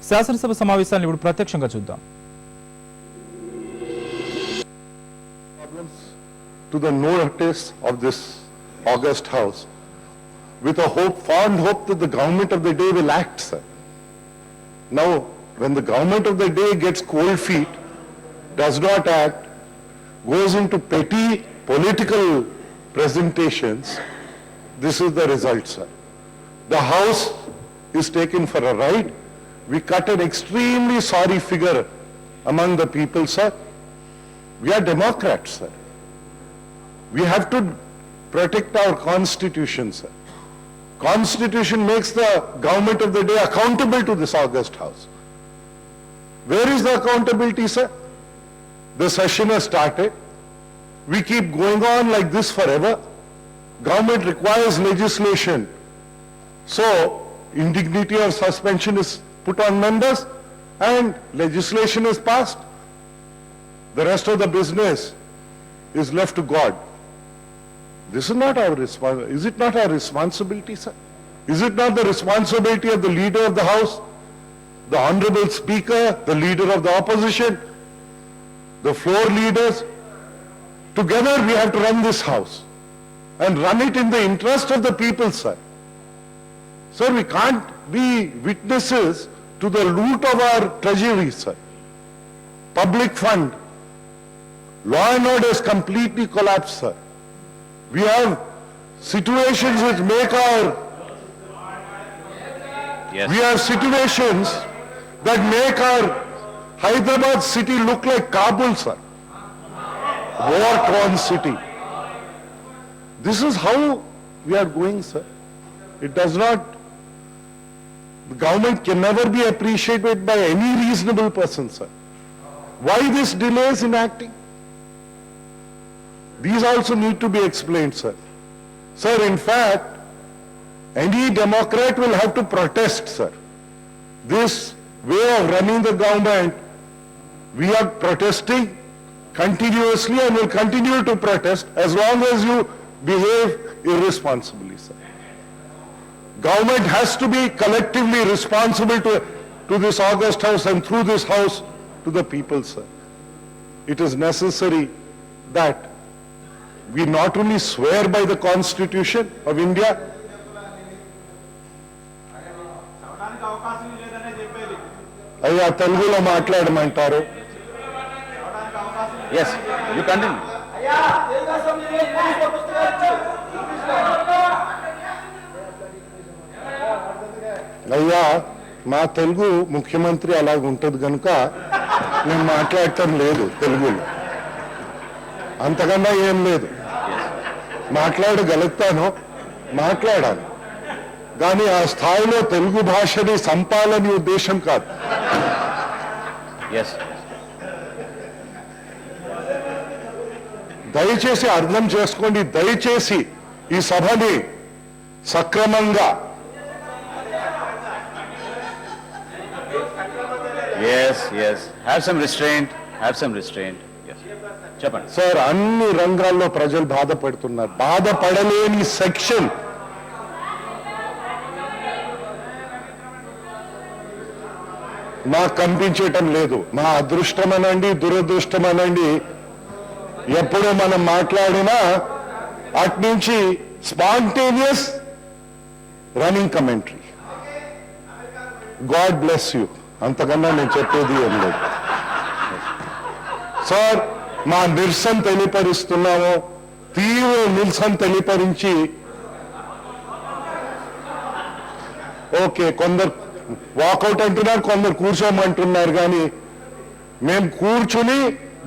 శాసనసభ సమావేశాలను ఇప్పుడు ప్రత్యక్షంగా చూద్దాం. To the notice of this August House, with a fond hope that the government of the day will act, sir. Now, when the government of the day gets cold feet, does not act, goes into petty political presentations, this is the result, sir. The House is taken for a ride. We cut an extremely sorry figure among the people, sir. We are Democrats, sir. We have to protect our Constitution, sir. Constitution makes the government of the day accountable to this August House. Where is the accountability, sir? The session has started. We keep going on like this forever. Government requires legislation. So, indignity or suspension is put on members and legislation is passed. The rest of the business is left to God. This is not our responsibility. Is it not our responsibility, sir? Is it not the responsibility of the leader of the House, the Honorable Speaker, the leader of the opposition, the floor leaders? Together we have to run this House and run it in the interest of the people, sir. Sir, we can't be witnesses to the loot of our treasury, sir. Public fund. Law and order is completely collapsed, sir. We have situations which make our... Yes. We have situations that make our Hyderabad city look like Kabul, sir. War-torn city. This is how we are going, sir. It does not... The government can never be appreciated by any reasonable person, sir. Why this delays in acting? These also need to be explained, sir. Sir, in fact, any Democrat will have to protest, sir. This way of running the government, we are protesting continuously and will continue to protest as long as you behave irresponsibly, sir. Government has to be collectively responsible to this August House and through this House to the people, sir. It is necessary that we not only swear by the Constitution of India, అయ్యా తెలుగులో మాట్లాడమంటారు. Yes, you continue. అయ్యా మా తెలుగు ముఖ్యమంత్రి అలాగ ఉంటుంది కనుక నేను మాట్లాడటం లేదు తెలుగులో, అంతకన్నా ఏం లేదు. మాట్లాడగలుగుతాను, మాట్లాడాలి, కానీ ఆ స్థాయిలో తెలుగు భాషని సంపాలని ఉద్దేశం కాదు. Yes. దయచేసి అర్థం చేసుకోండి, దయచేసి ఈ సభని సక్రమంగా. Yes, yes. Have some restraint. Have some restraint. Yes. చెప్పండి. సార్, అన్ని రంగాల్లో ప్రజలు బాధపడుతున్నారు. బాధపడలేని సెక్షన్ మాకు కనిపించటం లేదు. మా అదృష్టం అనండి, దురదృష్టం అనండి, ఎప్పుడు మనం మాట్లాడినా అట్నుంచి spontaneous running commentary. God bless you, అంతకన్నా నేను చెప్పేది ఏం లేదు. సార్, మా నిరసన తెలియపరుస్తున్నాము, తీవ్ర నిరసన తెలియపరించి. ఓకే, కొందరు వాకౌట్ అంటున్నారు, కొందరు కూర్చోమంటున్నారు, కానీ మేము కూర్చుని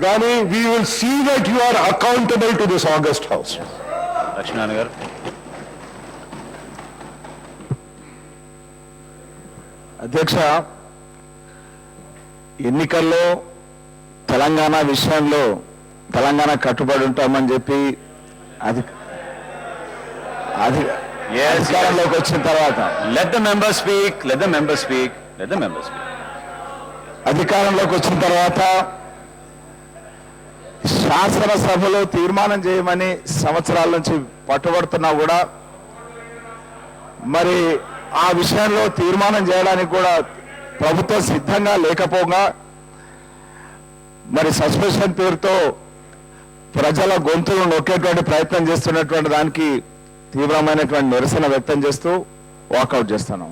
కానీ we will see that you are accountable to this august house. Lakshminarayana garu. అధ్యక్ష, ఎన్నికల్లో తెలంగాణ విషయంలో తెలంగాణ కట్టుబడి ఉంటామని చెప్పి అధికారంలోకి వచ్చిన తర్వాత Let the member speak. Let the member speak. Let the member speak. అధికారంలోకి వచ్చిన తర్వాత శాసనసభలో తీర్మానం చేయమని సంవత్సరాల నుంచి పట్టుబడుతున్నా కూడా మరి ఆ విషయంలో తీర్మానం చేయడానికి కూడా ప్రభుత్వం సిద్ధంగా లేకపోగా మరి సస్పెన్షన్ పేరుతో ప్రజల గొంతులు నొక్కేటువంటి ప్రయత్నం చేస్తున్నటువంటి దానికి తీవ్రమైనటువంటి నిరసన వ్యక్తం చేస్తూ వాకౌట్ చేస్తున్నాం.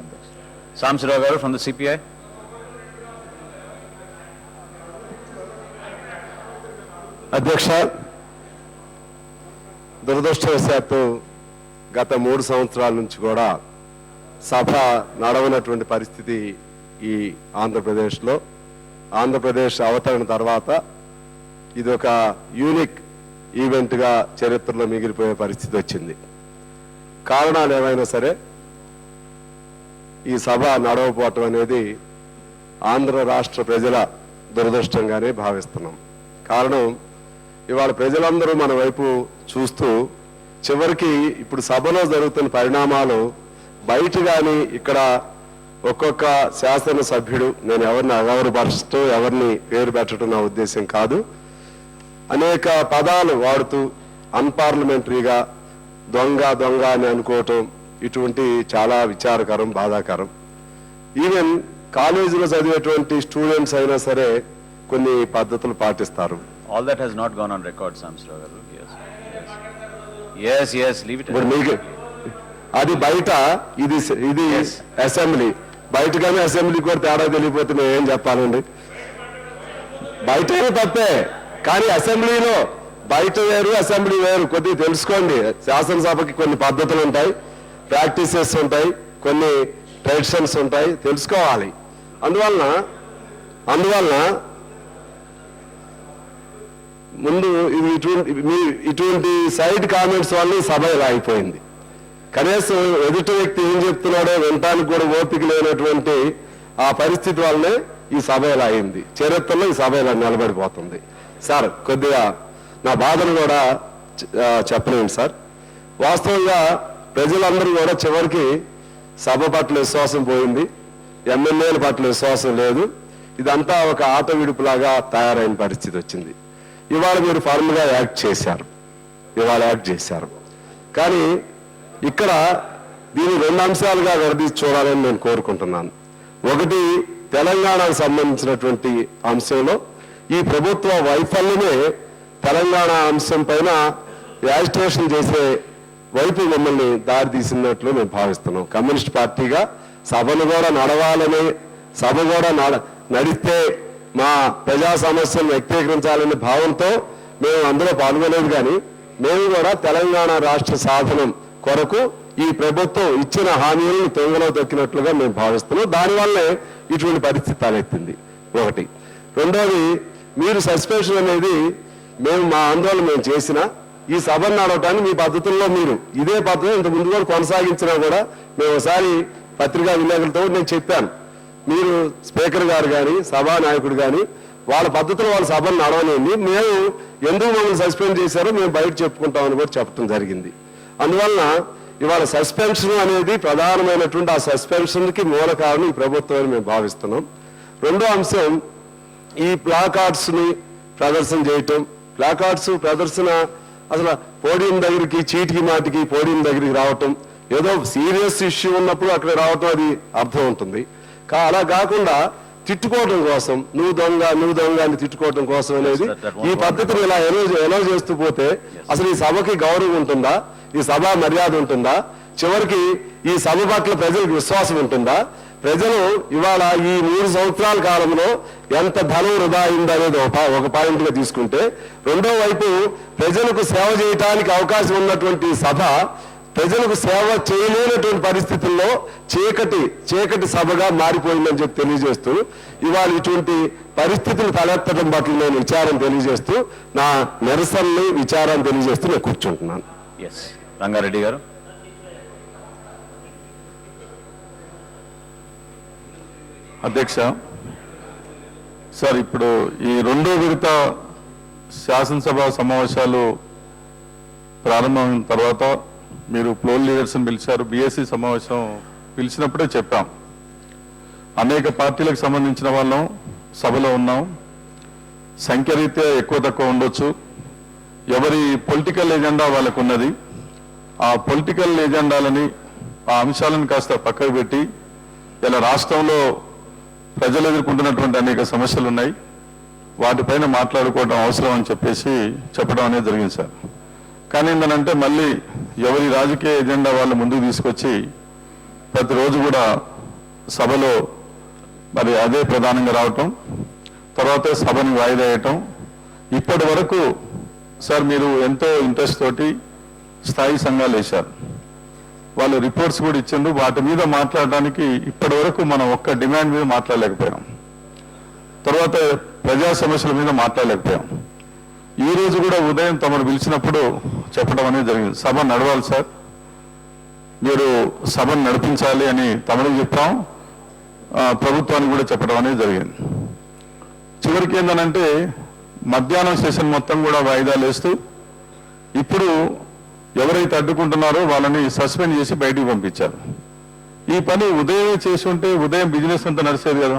సాంబశివరావు గారు ఫ్రమ్ ద సిపిఐ. అధ్యక్ష, దురదృష్టవశాత్తు గత 3 సంవత్సరాల నుంచి కూడా సభ నడవనటువంటి పరిస్థితి ఈ ఆంధ్రప్రదేశ్లో. ఆంధ్రప్రదేశ్ అవతరణ తర్వాత ఇది ఒక యూనిక్ ఈవెంట్గా చరిత్రలో మిగిలిపోయే పరిస్థితి వచ్చింది. కారణాలు ఏమైనా సరే ఈ సభ నడవపోవటం అనేది ఆంధ్ర రాష్ట్ర ప్రజల దురదృష్టంగానే భావిస్తున్నాం. కారణం, ఇవాళ ప్రజలందరూ మన వైపు చూస్తూ చివరికి ఇప్పుడు సభలో జరుగుతున్న పరిణామాలు బయట కానీ ఇక్కడ ఒక్కొక్క శాసనసభ్యుడు, నేను ఎవరిని అగౌరవపరుస్తూ ఎవరిని పేరు పెట్టడం నా ఉద్దేశం కాదు, అనేక పదాలు వాడుతూ అన్పార్లమెంటరీగా దొంగ దొంగ అని అనుకోవటం ఇటువంటి చాలా విచారకరం, బాధాకరం. ఈవెన్ కాలేజీలో చదివేటువంటి స్టూడెంట్స్ అయినా సరే కొన్ని పద్ధతులు పాటిస్తారు. All that has not gone on record, Samsrao garu. Yes, leave it. ఇప్పుడు మీకు అది బయట, ఇది Yes. అసెంబ్లీ. బయట కానీ అసెంబ్లీ కూడా తేడా తెలియకపోతే మేము ఏం చెప్పాలండి? బయట తప్పే, కానీ అసెంబ్లీలో బయట వేరు అసెంబ్లీ వేరు. కొద్దిగా తెలుసుకోండి. శాసనసభకి కొన్ని పద్ధతులు ఉంటాయి, ప్రాక్టీసెస్ ఉంటాయి, కొన్ని ట్రెడిషన్స్ ఉంటాయి, తెలుసుకోవాలి. అందువలన ముందు ఇటువంటి సైడ్ కామెంట్స్ వల్ల ఈ సభ ఇలా అయిపోయింది. కనీసం ఎదుటి వ్యక్తి ఏం చెప్తున్నాడో వినటానికి కూడా ఓపిక లేనటువంటి ఆ పరిస్థితి వల్లనే ఈ సభ ఇలా అయింది. చరిత్రలో ఈ సభ ఇలా నిలబడిపోతుంది. సార్, కొద్దిగా నా బాధను కూడా చెప్పలేండి సార్. వాస్తవంగా ప్రజలందరూ కూడా చివరికి సభ పట్ల విశ్వాసం పోయింది, ఎమ్మెల్యేల పట్ల విశ్వాసం లేదు. ఇదంతా ఒక ఆట విడుపులాగా తయారైన పరిస్థితి వచ్చింది. ఇవాళ మీరు ఫార్మ్గా యాక్ట్ చేశారు. కానీ ఇక్కడ దీన్ని 2 అంశాలుగా విడదీసి చూడాలని నేను కోరుకుంటున్నాను. ఒకటి, తెలంగాణకు సంబంధించినటువంటి అంశంలో ఈ ప్రభుత్వ వైఫల్యమే తెలంగాణ అంశం పైన యాజిటేషన్ చేసే వైపు మిమ్మల్ని దారి తీసినట్లు మేము భావిస్తున్నాం. కమ్యూనిస్ట్ పార్టీగా సభను కూడా నడవాలని, సభ కూడా నడిస్తే మా ప్రజా సమస్యలను వ్యక్తీకరించాలనే భావంతో మేము అందులో పాల్గొలేదు. కానీ మేము కూడా తెలంగాణ రాష్ట్ర సాధనం కొరకు ఈ ప్రభుత్వం ఇచ్చిన హామీలను తొంగలో తొక్కినట్లుగా మేము భావిస్తున్నాం. దానివల్లే ఇటువంటి పరిస్థితి తలెత్తింది. ఒకటి. రెండోది, మీరు సస్పెన్షన్ అనేది మా ఆందోళన మేము చేసిన ఈ సభను నడవటాన్ని మీ పద్ధతుల్లో మీరు ఇదే పద్ధతి ఇంత ముందు కూడా కొనసాగించినా కూడా మేము ఒకసారి పత్రికా విలేకరులతో నేను చెప్పాను, మీరు స్పీకర్ గారు కానీ సభా నాయకుడు కానీ వాళ్ళ పద్ధతులు వాళ్ళ సభను నడవలేండి, మేము ఎందుకు మమ్మల్ని సస్పెండ్ చేశారో మేము బయట చెప్పుకుంటామని కూడా చెప్పడం జరిగింది. అందువలన ఇవాళ సస్పెన్షన్ అనేది ప్రధానమైనటువంటి ఆ సస్పెన్షన్కి మూల కారణం ఈ ప్రభుత్వం అని మేము భావిస్తున్నాం. రెండో అంశం, ఈ ప్లాకార్డ్స్ని ప్రదర్శన చేయటం. ప్లాకార్డ్స్ ప్రదర్శన అసలు పోడియం దగ్గరికి, చీటికి మాటికి పోడియం దగ్గరికి రావటం, ఏదో సీరియస్ ఇష్యూ ఉన్నప్పుడు అక్కడ రావటం అది అర్థం ఉంటుంది. అలా కాకుండా తిట్టుకోవడం కోసం, నువ్వు దొంగ అని తిట్టుకోవడం కోసం అనేది ఈ పద్ధతిని ఇలా ఎలో చేస్తూ పోతే అసలు ఈ సభకి గౌరవం ఉంటుందా? ఈ సభ మర్యాద ఉంటుందా? చివరికి ఈ సభ పట్ల ప్రజలకు విశ్వాసం ఉంటుందా? ప్రజలు ఇవాళ ఈ 3 సంవత్సరాల కాలంలో ఎంత ధనం వృధా అయిందనేది ఒక పాయింట్ గా తీసుకుంటే, రెండో వైపు ప్రజలకు సేవ చేయడానికి అవకాశం ఉన్నటువంటి సభ ప్రజలకు సేవ చేయలేనటువంటి పరిస్థితుల్లో చీకటి సభగా మారిపోయిందని చెప్పి తెలియజేస్తూ, ఇవాళ ఇటువంటి పరిస్థితులు తలెత్తడం పట్ల నేను విచారం తెలియజేస్తూ, నా నిరసనని విచారాన్ని తెలియజేస్తూ నేను కూర్చుంటున్నాను. రంగారెడ్డి గారు. అధ్యక్ష, సార్, ఇప్పుడు ఈ 2వ విడత శాసనసభ సమావేశాలు ప్రారంభమైన తర్వాత మీరు ఫ్లోర్ లీడర్స్ని పిలిచారు. బీఎస్సీ సమావేశం పిలిచినప్పుడే చెప్పాం, అనేక పార్టీలకు సంబంధించిన వాళ్ళం సభలో ఉన్నాం, సంఖ్యరీత్యా ఎక్కువ తక్కువ ఉండొచ్చు, ఎవరి పొలిటికల్ ఎజెండా వాళ్ళకు ఉన్నది. ఆ పొలిటికల్ ఎజెండాలని, ఆ అంశాలను కాస్త పక్కకు పెట్టి ఇలా రాష్ట్రంలో ప్రజలు ఎదుర్కొంటున్నటువంటి అనేక సమస్యలు ఉన్నాయి, వాటిపైన మాట్లాడుకోవడం అవసరం అని చెప్పేసి చెప్పడం అనేది జరిగింది సార్. కానీ ఏంటంటే మళ్ళీ ఎవరి రాజకీయ ఎజెండా వాళ్ళు ముందుకు తీసుకొచ్చి ప్రతిరోజు కూడా సభలో మరి అదే ప్రధానంగా రావటం, తర్వాత సభని వాయిదా వేయటం. ఇప్పటి వరకు సార్ మీరు ఎంతో ఇంట్రెస్ట్ తోటి స్థాయి సంఘాలు వేశారు, వాళ్ళు రిపోర్ట్స్ కూడా ఇచ్చిండ్రు, వాటి మీద మాట్లాడడానికి ఇప్పటి వరకు మనం ఒక్క డిమాండ్ మీద మాట్లాడలేకపోయాం, తర్వాత ప్రజా సమస్యల మీద మాట్లాడలేకపోయాం. ఈ రోజు కూడా ఉదయం తమను పిలిచినప్పుడు చెప్పడం అనేది జరిగింది, సభ నడవాలి సార్, మీరు సభను నడిపించాలి అని తమను చెప్పాం, ప్రభుత్వానికి కూడా చెప్పడం అనేది జరిగింది. చివరికి ఏంటంటే మధ్యాహ్నం సెషన్ మొత్తం కూడా వాయిదాలు వేస్తూ ఇప్పుడు ఎవరైతే అడ్డుకుంటున్నారో వాళ్ళని సస్పెండ్ చేసి బయటికి పంపించారు. ఈ పని ఉదయం చేసి ఉంటే ఉదయం బిజినెస్ అంతా నడిచేది కదా,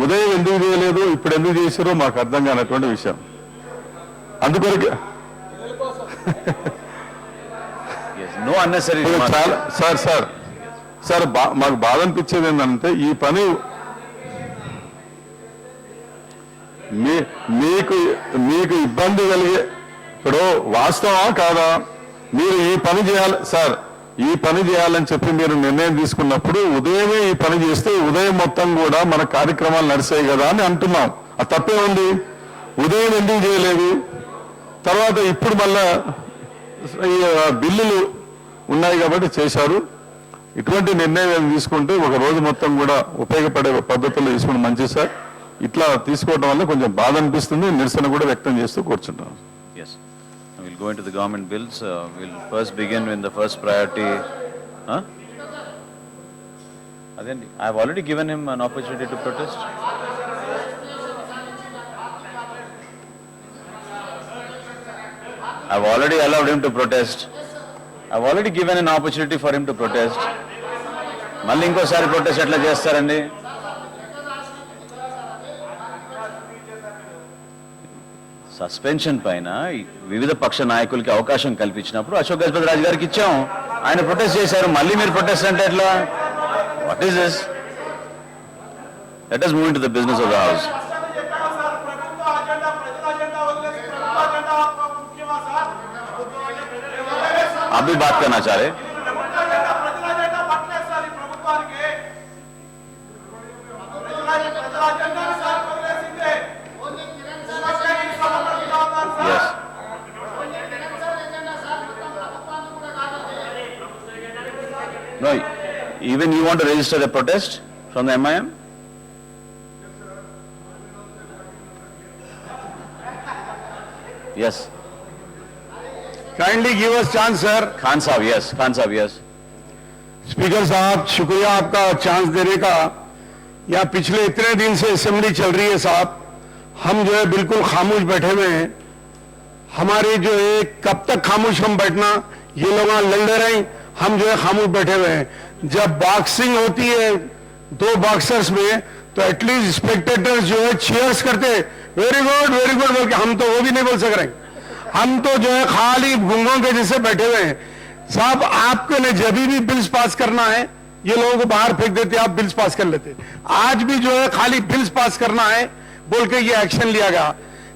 ఉదయం ఎందుకు చేయలేదు, ఇప్పుడు ఎందుకు చేశారో మాకు అర్థం కానటువంటి విషయం. అందుకొరకు నో అన్నెసరీ చాలా సార్ సార్ సార్ మాకు బాధ అనిపించేది ఏంటంటే ఈ పని మీకు మీకు ఇబ్బంది కలిగే, ఇప్పుడు వాస్తవా కాదా, మీరు ఈ పని చేయాలి సార్, ఈ పని చేయాలని చెప్పి మీరు నిర్ణయం తీసుకున్నప్పుడు ఉదయమే ఈ పని చేస్తే ఉదయం మొత్తం కూడా మన కార్యక్రమాలు నడిచాయి కదా అని అంటున్నాం. అది తప్పే ఉంది, ఉదయం ఎందుకు చేయలేదు, తర్వాత ఇప్పుడు మళ్ళా ఈ బిల్లులు ఉన్నాయి కాబట్టి చేశారు. ఇటువంటి నిర్ణయం తీసుకుంటే ఒక రోజు మొత్తం కూడా ఉపయోగపడే పద్ధతుల్లో తీసుకుంటే మంచిది సార్. ఇట్లా తీసుకోవడం వల్ల కొంచెం బాధ అనిపిస్తుంది, నిరసన కూడా వ్యక్తం చేస్తూ కూర్చుంటాం. Yes. We'll go into the government bills. We'll first begin with the first priority. Huh? Again, I've already given him an opportunity to protest. I've already allowed him to protest. I've already given an opportunity for him to protest. మళ్ళీ ఇంకోసారి protest ఎట్లా చేస్తారండి? Suspension పైన వివిధ పక్ష నాయకులకి అవకాశం కల్పించినప్పుడు అశోక్ గజపతి రాజు గారికి ఇచ్చాం, ఆయన ప్రొటెస్ట్ చేశారు, మళ్ళీ మీరు ప్రొటెస్ట్ అంటే ఎట్లా? What is this? Let us move into the business of the house. आप भी बात करना चाह रहे? Yes. No, even you want to register a protest from the MIM? Yes. Kindly give us chance sir. Khan Sahab, yes. Khan Sahab, yes. Speaker साहब, शुक्रिया आपका chance देने का. या पिछले इतने दिन से असेंबली चल रही है साहब, हम जो है बिल्कुल खामोश बैठे हुए हैं. हमारी जो है कब तक खामोश हम बैठना, ये लोग लड़ रहे हैं, हम जो है खामोश बैठे हुए हैं. जब बॉक्सिंग होती है दो बॉक्सर्स में तो एटलीस्ट स्पेक्टेटर्स जो है चीयर्स करते वेरी गुड बोल के, हम तो वो भी नहीं बोल सक रहे. हम तो जो है खाली गुंगों के जैसे बैठे हुए हैं. साहब आपके ने जब भी बिल्स पास करना है ये लोगों को बाहर फेंक देते, आप बिल्स पास कर लेते. आज भी जो है खाली बिल्स पास करना है बोल के ये एक्शन लिया गया.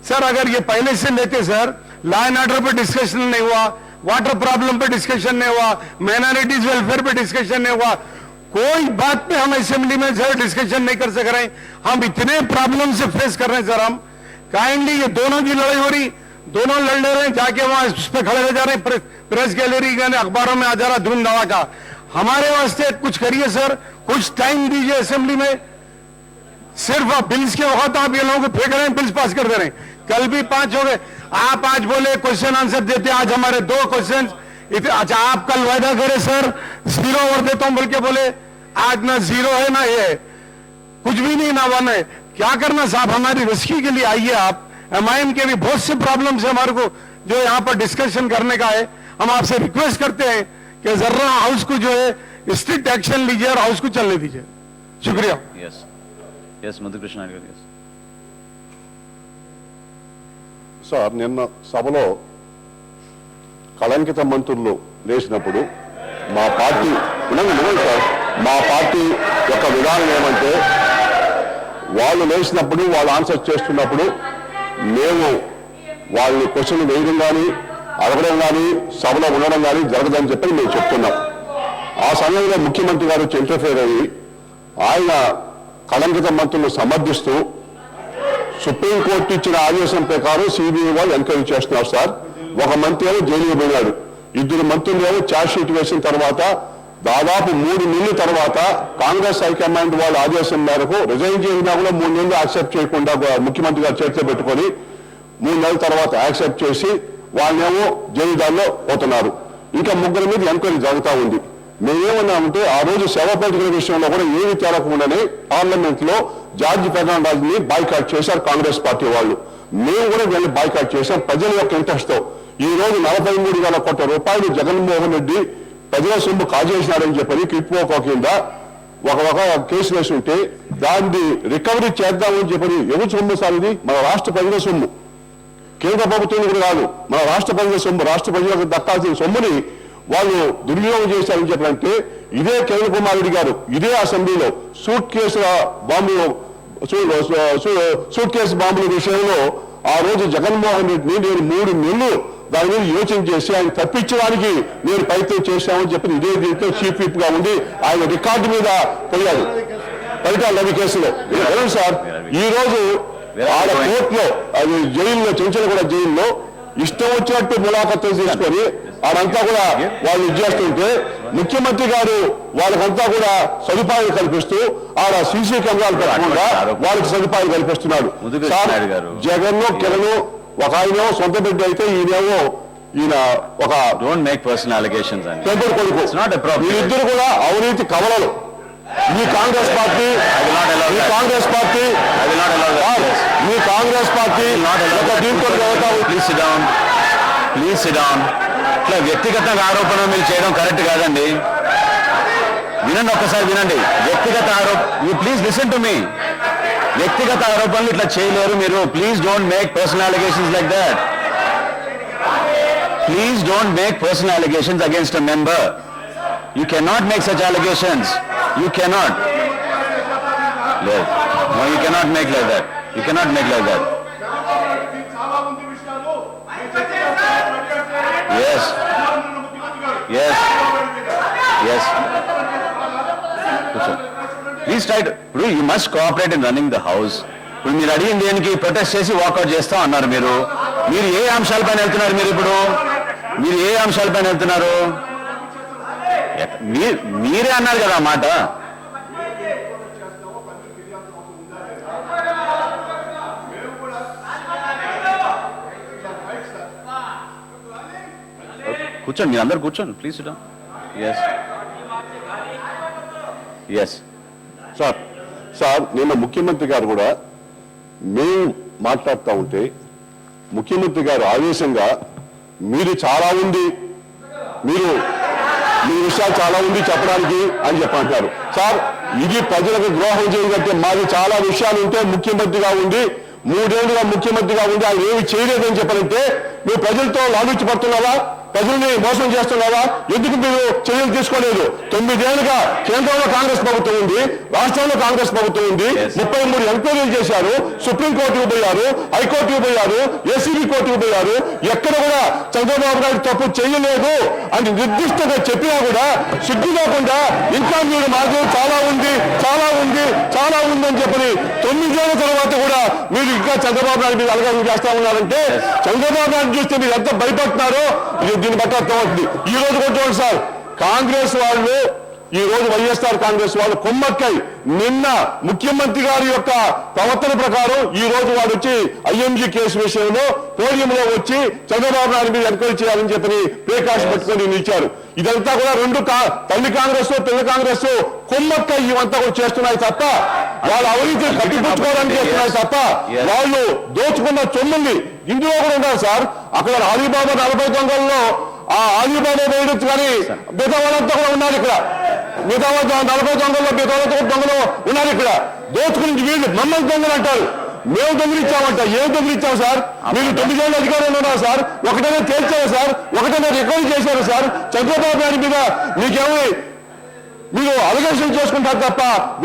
सर अगर ये पहले से लेते सर, लॉ एंड ऑर्डर पे डिस्कशन नहीं हुआ, वाटर प्रॉब्लम पे डिस्कशन नहीं हुआ, माइनॉरिटीज वेलफेयर पे डिस्कशन नहीं हुआ, कोई बात पे हम असेंबली में सर डिस्कशन नहीं कर सक रहे हैं. हम इतने प्रॉब्लम से फेस कर रहे हैं सर. हम काइंडली ये दोनों की लड़ाई हो रही, दोनों लड़ ले रहे हैं, जाके वहां उस पे खड़े हो जा रहे हैं, प्रेस गैलरी अखबारों में आ जा रहा धूम धमाका. हमारे वास्ते कुछ करिए सर, कुछ टाइम दीजिए असेंबली में. सिर्फ आप बिल्स के वक्त आप ये लोगों को फेंक रहे हैं, बिल्स पास कर दे रहे हैं. कल भी 5 हो गए, आप आज बोले क्वेश्चन आंसर देते, आज हमारे 2 क्वेश्चन. अच्छा आप कल वायदा करे सर 0 ओवर देता हूं बोल के बोले, आज ना 0 है ना ये कुछ भी नहीं, ना 1 है. क्या करना साहब, हमारी रेस्क्यू के लिए आइए आप. एमआईएम के भी बहुत से प्रॉब्लम्स है हमारे को जो यहाँ पर डिस्कशन करने का है. हम आपसे रिक्वेस्ट करते हैं कि जरा हाउस को जो है स्ट्रिक्ट एक्शन लीजिए और हाउस को चलने दीजिए. शुक्रिया. Yes. Yes, Madhukrishna Nair, yes. Sir నిన్న సభలో కళంకిత మంత్రులు లేచినప్పుడు మా పార్టీ వినండి సార్ మా పార్టీ యొక్క విధానం ఏమంటే వాళ్ళు లేచినప్పుడు వాళ్ళు ఆన్సర్ చేస్తున్నప్పుడు మేము వాళ్ళని క్వశ్చన్ వేయడం కానీ అడగడం కానీ సభలో ఉండడం కానీ జరగదని చెప్పి మేము చెప్తున్నాం. ఆ సమయంలో ముఖ్యమంత్రి గారు ఇంటర్ఫేర్ అయ్యి ఆయన కళంకిత మంత్రులను సమర్థిస్తూ సుప్రీంకోర్టు ఇచ్చిన ఆదేశం ప్రకారం సిబిఐ వాళ్ళు ఎంక్వైరీ చేస్తున్నారు సార్. ఒక మంత్రి ఏమో జైలుకి పోయినాడు, 2 మంత్రులు ఏమో ఛార్జ్ షీట్ వేసిన తర్వాత దాదాపు 3 నెలల తర్వాత కాంగ్రెస్ హైకమాండ్ వాళ్ళ ఆదేశం మేరకు రిజైన్ చేసినా కూడా 3 నెలలు యాక్సెప్ట్ చేయకుండా ముఖ్యమంత్రి గారు చేతిలో పెట్టుకొని 3 నెలల తర్వాత యాక్సెప్ట్ చేసి వాళ్ళేమో జైలు దానిలో పోతున్నారు. ఇంకా 3 మీద ఎంక్వైరీ జరుగుతూ ఉంది. మేమేమన్నామంటే ఆ రోజు శవపేటికల విషయంలో కూడా ఏమి తేలకుండానే పార్లమెంట్ లో జార్జ్ ఫెర్నాండెజ్ ని బాయ్కాట్ చేశారు కాంగ్రెస్ పార్టీ వాళ్ళు. మేము కూడా వీళ్ళని బాయ్కాట్ చేశాం ప్రజల యొక్క ఇంట్రెస్ట్ తో. ఈ రోజు 43,000 కోట్ల రూపాయలు జగన్మోహన్ రెడ్డి ప్రజల సొమ్ము కాజేసినాడని చెప్పని కిట్పోకో కింద ఒక కేసు వేసి ఉంటే దాన్ని రికవరీ చేద్దామని చెప్పని ఎవరు సొమ్ము సార్? ఇది మన రాష్ట్ర ప్రజల సొమ్ము, కేంద్ర ప్రభుత్వం కూడా కాదు, మన రాష్ట్ర ప్రజల సొమ్ము. రాష్ట్ర ప్రజలకు దక్కాల్సిన సొమ్ముని వాళ్ళు దుర్వినియోగం చేశారని చెప్పారంటే ఇదే కిరణ్ కుమార్ రెడ్డి గారు ఇదే అసెంబ్లీలో సూట్ కేసు బాంబుల విషయంలో ఆ రోజు జగన్మోహన్ రెడ్డిని నేను 3 నెలలు దాని మీద యోచన చేసి ఆయన తప్పించడానికి నేను ప్రయత్నం చేశామని చెప్పి ఇదే దీంట్లో చీఫ్ విప్ గా ఉండి ఆయన రికార్డు మీద పోయాడు పరిటాల రవి కేసులో. సార్ ఈ రోజు ఆడ కోర్టులో అది జైల్లో చెంచలగూడ జైల్లో ఇష్టం వచ్చినట్టు ములాఖతులు తీసుకొని ఆడంతా కూడా వాళ్ళు ఇచ్చేస్తుంటే ముఖ్యమంత్రి గారు వాళ్ళకంతా కూడా సదుపాయాలు కల్పిస్తూ ఆడ సీసీ కెమెరాలు పెట్టకుండా వాళ్ళకి సదుపాయాలు కల్పిస్తున్నాడు. జగన్ కిరణ్ ఒక ఆయన సొంత బిడ్డ అయితే ఈయన ఒక డోంట్ మేక్ పర్సనల్ అలిగేషన్స్ అండి. టెంపుల్ కొడుకు వీరిద్దరు కూడా అవినీతి కవలలు. ఈ Congress party please SIT down. ఇట్లా వ్యక్తిగతంగా ఆరోపణ మీరు చేయడం కరెక్ట్ కాదండి. వినండి, ఒక్కసారి వినండి. వ్యక్తిగత ప్లీజ్ లిసన్ టు మీ. వ్యక్తిగత ఆరోపణలు ఇట్లా చేయలేరు మీరు. Please don't make personal allegations like that. Please don't make personal allegations against a member. You cannot make such allegations. You cannot. No, you cannot make like that. You cannot make like that. Yes. Yes. Yes. Please try to. You must cooperate in running the house. ఇప్పుడు మీరు అడిగిన దేనికి protest చేసి walkout చేస్తాం అన్నారు. మీరు ఏ అంశాలపైన వెళ్తున్నారు? మీరు ఏ అంశాలపైన వెళ్తున్నారు? మీరే అన్నారు కదా మాట. కూర్చోండి, మీరు అందరు కూర్చోండి ప్లీజ్. ఎస్ సార్ నిన్న ముఖ్యమంత్రి గారు కూడా మేము మాట్లాడుతూ ఉంటే ముఖ్యమంత్రి గారు ఆవేశంగా మీరు చాలా ఉంది, మీరు మీ విషయాలు చాలా ఉంది చెప్పడానికి అని చెప్పంటారు. సార్ ఇది ప్రజలకు ద్రోహం చేయదంటే మాది చాలా విషయాలు ఉంటే ముఖ్యమంత్రిగా ఉండి 3 ఏళ్లుగా ముఖ్యమంత్రిగా ఉండి ఆయన ఏమి చేయలేదని చెప్పారంటే నువ్వు ప్రజలతో లాభించి పడుతున్నావా? ప్రజల్ని మోసం చేస్తున్నావా? ఎందుకు మీరు చర్యలు తీసుకోలేదు? 9 ఏళ్లుగా కేంద్రంలో కాంగ్రెస్ ప్రభుత్వం ఉంది, రాష్ట్రంలో కాంగ్రెస్ ప్రభుత్వం ఉంది. 33 ఎంక్వైరీలు చేశారు, సుప్రీంకోర్టుకు పోయారు, హైకోర్టుకు పోయారు, ఏసీబీ కోర్టుకు పోయారు. ఎక్కడ కూడా చంద్రబాబు గారు తప్పు చేయలేదు అని నిర్దిష్టంగా చెప్పినా కూడా సిగ్గు లేకుండా ఇంకా మీరు మాకు చాలా ఉంది అని చెప్పని 9 ఏళ్ల తర్వాత కూడా మీరు ఇంకా చంద్రబాబు నాయుడు మీద అలగాలు చేస్తా ఉన్నారంటే చంద్రబాబు నాయుడు చూస్తే మీరు ఎంత భయపడుతున్నారో దీన్ని బట్టి అర్థమవుతుంది. ఈ రోజు కూడా సార్ కాంగ్రెస్ వాళ్ళు, ఈ రోజు వైఎస్ఆర్ కాంగ్రెస్ వాళ్ళు కొమ్మక్కై నిన్న ముఖ్యమంత్రి గారి యొక్క ప్రవర్తన ప్రకారం ఈ రోజు వాడు వచ్చి ఐఎంజీ కేసు విషయంలో పోడియంలో వచ్చి చంద్రబాబు నాయుడు మీద ఎంక్వైరీ చేయాలని చెప్పని ప్రేకాష్ పెట్టుకొని నిలిచారు. ఇదంతా కూడా తల్లి కాంగ్రెస్ పిల్ల కాంగ్రెస్ కొమ్మక్కై ఇవంతా కూడా చేస్తున్నాయి తప్ప వాళ్ళు అవినీతి కట్టిపుచ్చుకోవడానికి చేస్తున్నాయి తప్ప వాళ్ళు దోచుకున్న సొమ్ముల్ని ఇందులో కూడా ఉన్నారు సార్. అక్కడ ఆలీబాబా 40 దొంగల్లో ఆ ఆలీబాబా వేయొచ్చు కానీ మిగతా వాళ్ళంతా కూడా ఉన్నారు ఇక్కడ. మిగతా 40 దొంగల్లో మిగతా దొంగలు ఉన్నారు ఇక్కడ. దోచుకుని వీళ్ళు మమ్మల్ని దొంగలు అంటారు. మేము దొంగిలిచ్చామంట. ఏం దొంగిలిచ్చాము సార్? మీరు 9 ఏళ్ళ అధికారంలో ఉన్నారు సార్. ఒకటైనా తేల్చారు సార్, ఒకటైనా రికవరీ చేశారు సార్. చంద్రబాబు నాయుడు మీద మీకేమో మీరు అలిగేషన్ చేసుకుంటారు తప్ప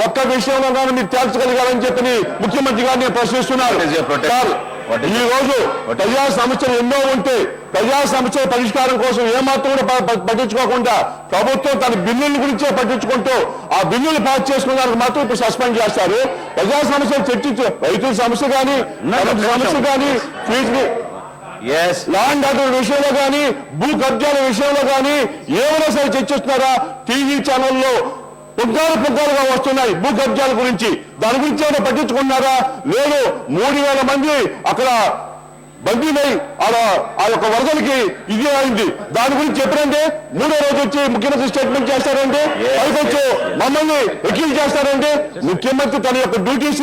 ఒక్క విషయంలో కానీ మీరు తేల్చగలిగారని చెప్పి ముఖ్యమంత్రి గారిని నేను ప్రశ్నిస్తున్నాను. What is your protest? Sir, What is ఈ రోజు ప్రజా సమస్యలు ఎన్నో ఉంటే ప్రజా సమస్యల పరిష్కారం కోసం ఏమాత్రం కూడా పట్టించుకోకుండా ప్రభుత్వం తన బిల్లుల గురించే పట్టించుకుంటూ ఆ బిల్లులు పాస్ చేసుకున్నానికి మాత్రం ఇప్పుడు సస్పెండ్ చేస్తారు. ప్రజా సమస్యలు చర్చించే రైతుల సమస్య కానీ సమస్య కానీ ఫీజు ఎస్ ల్యాండ్ ఆర్డర్ విషయంలో కానీ భూ కబ్జాల విషయంలో కానీ ఏమైనా సరే చర్చిస్తున్నారా? టీవీ ఛానల్లో పుగ్గాలుగా వస్తున్నాయి భూ కబ్జాల గురించి. దాని గురించి ఏమైనా పట్టించుకున్నారా? లేదు. 3,000 మంది అక్కడ బందీలై ఆ యొక్క వరదలకి ఇది అయింది. దాని గురించి చెప్పారంటే 3వ రోజు వచ్చి ముఖ్యమంత్రి స్టేట్మెంట్ చేస్తారంటే పైకొచ్చి మమ్మల్ని వకీలు చేస్తారంటే ముఖ్యమంత్రి తన యొక్క డ్యూటీస్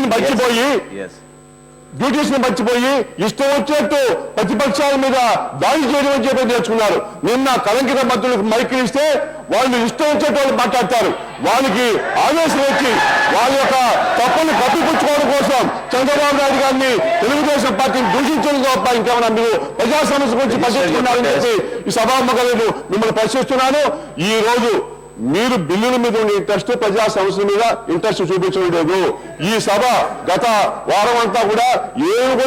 ని మర్చిపోయి ఇష్టం వచ్చినట్టు ప్రతిపక్షాల మీద దాడి చేయడం అని చెప్పి నేర్చుకున్నారు. నిన్న కలంకిత మంత్రులకు మైకులు ఇస్తే వాళ్ళు ఇష్టం వచ్చేట్టు వాళ్ళు మాట్లాడతారు. వాళ్ళకి ఆవేశం వచ్చి వాళ్ళ యొక్క తప్పుల్ని కప్పిపుచ్చుకోవడం కోసం చంద్రబాబు నాయుడు గారిని తెలుగుదేశం పార్టీని దూషించడం తప్ప ఇంకేమైనా మీరు ప్రజా సమస్య గురించి పట్టించుకున్నారని చెప్పి ఈ సభాముఖంగా నేను మిమ్మల్ని ప్రశ్నిస్తున్నాను. ఈ రోజు మీరు బిల్లుల మీద ఉండే ఇంట్రెస్ట్ ప్రజా సమస్యల మీద ఇంట్రెస్ట్ చూపించడం లేదు. ఈ సభ గత వారం అంతా కూడా ఏమి